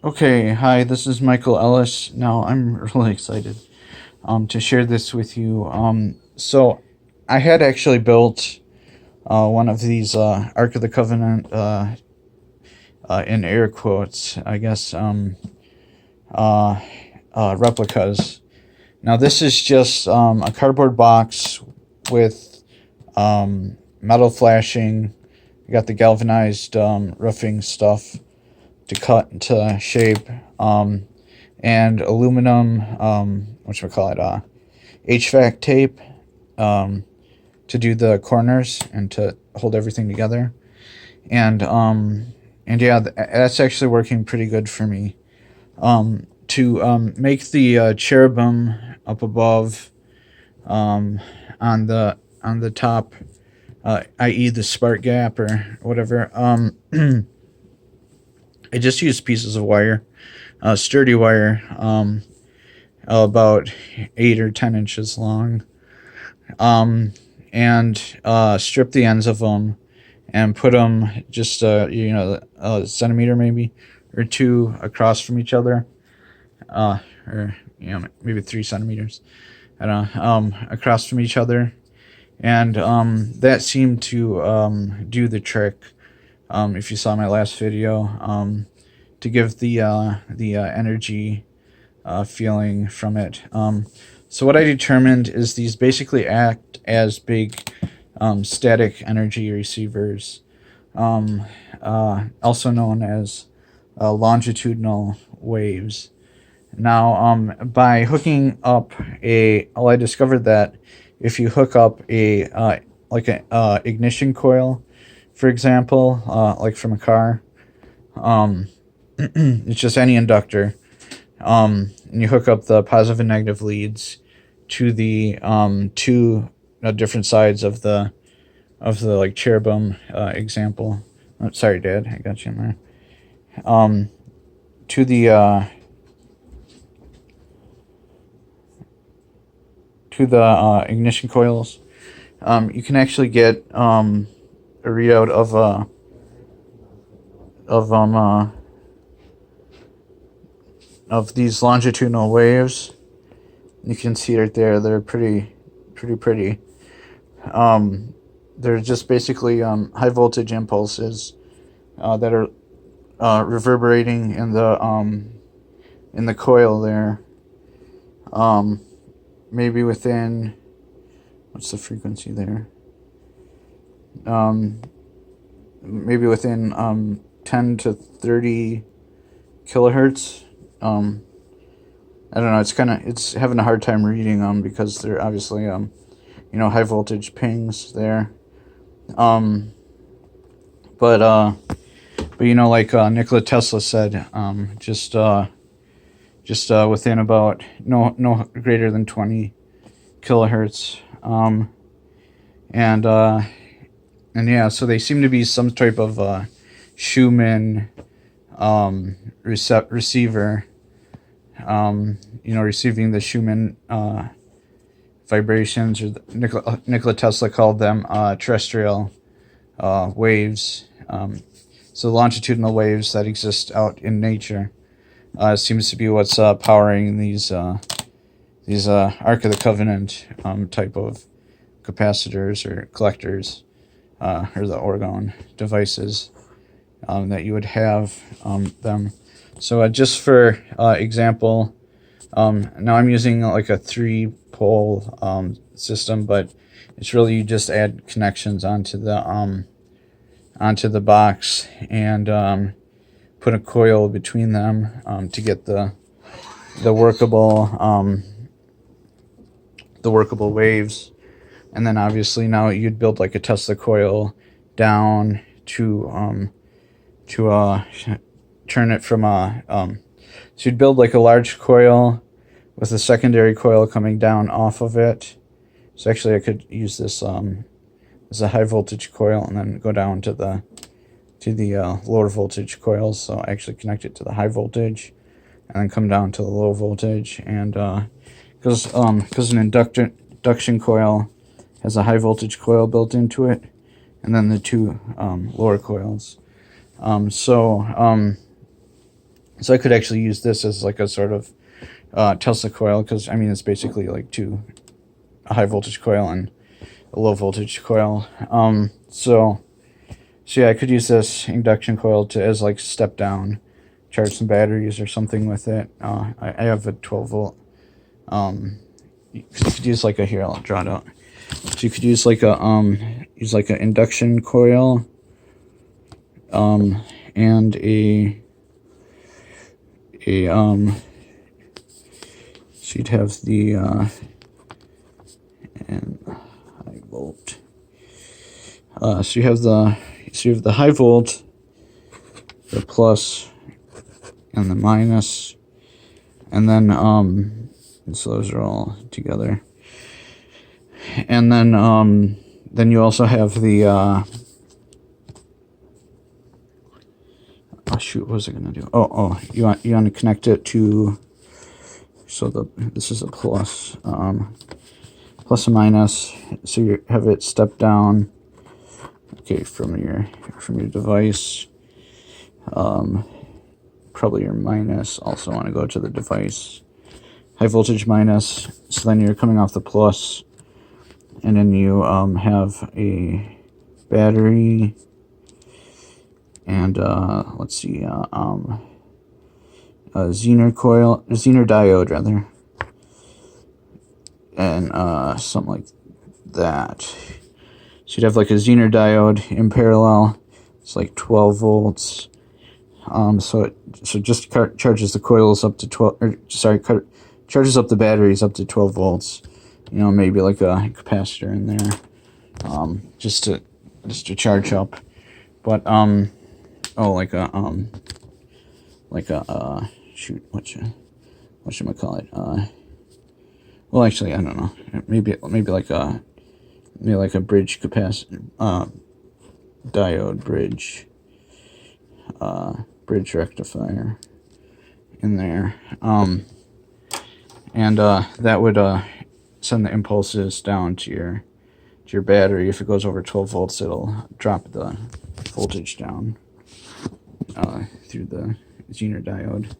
Okay, hi, this is Michael Ellis. Now, I'm really excited to share this with you. So, I had actually built one of these Ark of the Covenant, in air quotes, I guess, uh, replicas. Now, this is just a cardboard box with metal flashing. You got the galvanized roofing stuff to cut into shape. And aluminum, whatchamacallit, HVAC tape to do the corners and to hold everything together. And yeah, that's actually working pretty good for me. To make the cherubim up above, um, on the top, i.e. the spark gap or whatever. I just use pieces of wire, sturdy wire, about 8 or 10 inches long, um, and strip the ends of them and put them just a centimeter maybe or two across from each other, or maybe 3 centimeters. I don't know, across from each other, and that seemed to do the trick. If you saw my last video, to give the energy feeling from it. So what I determined is these basically act as big static energy receivers, also known as longitudinal waves. Now, by hooking up I discovered that if you hook up like a ignition coil, for example, like from a car, it's just any inductor, and you hook up the positive and negative leads to the two different sides of the like cherubim example. Oh, sorry, Dad, I got you in there. To the ignition coils, you can actually get a readout of of these longitudinal waves. You can see right there; they're pretty pretty. They're just basically high voltage impulses that are reverberating in the coil there. Maybe within, what's the frequency there? Maybe within 10 to 30 kilohertz. I don't know. It's having a hard time reading them because they're obviously high voltage pings there. But like Nikola Tesla said, just within about no greater than 20 kilohertz. And yeah, so they seem to be some type of Schumann receiver. Receiving the Schumann vibrations, or Nikola Tesla called them terrestrial waves. So longitudinal waves that exist out in nature seems to be what's powering these Ark of the Covenant type of capacitors or collectors, or the orgone devices that you would have them. So just for example, now I'm using like a 3-pole system, but it's really you just add connections onto the box and put a coil between them to get the workable waves. And then obviously now you'd build like a Tesla coil down to turn it from so you'd build like a large coil with a secondary coil coming down off of it. So actually I could use this as a high voltage coil and then go down to the lower voltage coils. So I actually connect it to the high voltage and then come down to the low voltage. And because an induction coil has a high voltage coil built into it, and then the two lower coils. So I could actually use this as like a sort of Tesla coil, because I mean it's basically like a high voltage coil and a low voltage coil. So yeah, I could use this induction coil as like step down, charge some batteries or something with it. I have a 12 volt. You could use like here, I'll draw it out. So you could use like an induction coil, and so you'd have the and high volt. So you have the high volt, the plus, and the minus, and then so those are all together. And then you also have the oh shoot, what was I gonna do? You want to connect it to, so this is a plus, plus and minus. So you have it step down, okay, from your device. Probably your minus also want to go to the device. High voltage minus. So then you're coming off the plus, and then you have a battery, and let's see, a Zener diode rather, and something like that. So you'd have like a Zener diode in parallel. It's like 12 volts. So it just charges the coils up to 12. Charges up the batteries up to 12 volts. You know, maybe like a capacitor in there, just to charge up. But shoot, what should I call it? Well, actually, I don't know. Maybe like a bridge capacitor, diode bridge rectifier in there, and that would send the impulses down to your battery. If it goes over 12 volts, it'll drop the voltage down through the Zener diode.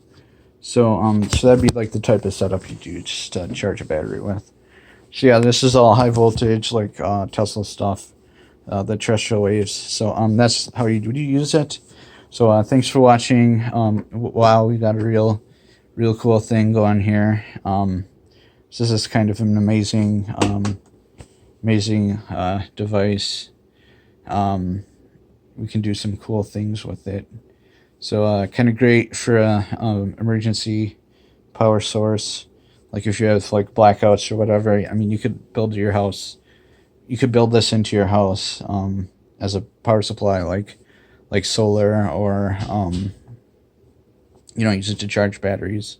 So that'd be like the type of setup you do just to charge a battery with. So yeah, this is all high voltage, like Tesla stuff, the terrestrial waves. So that's how you use it. So thanks for watching. Wow, we got a real cool thing going here. So this is kind of an amazing device. We can do some cool things with it. So kind of great for emergency power source. Like if you have like blackouts or whatever, I mean, you could build your house. You could build this into your house as a power supply, like solar, or use it to charge batteries,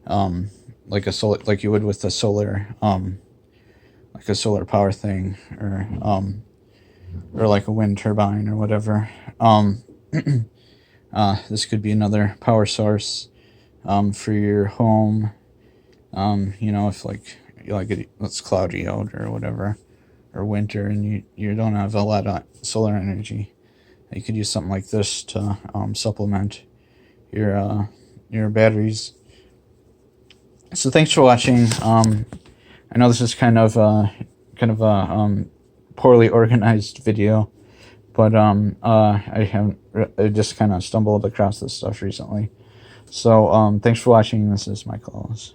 like you would with a solar, like a solar power thing, or like a wind turbine or whatever. This could be another power source for your home. If it's cloudy out or whatever, or winter, and you don't have a lot of solar energy, you could use something like this to supplement your batteries. So thanks for watching. I know this is kind of a poorly organized video, but I just kind of stumbled across this stuff recently. So thanks for watching. This is Michael Ellis.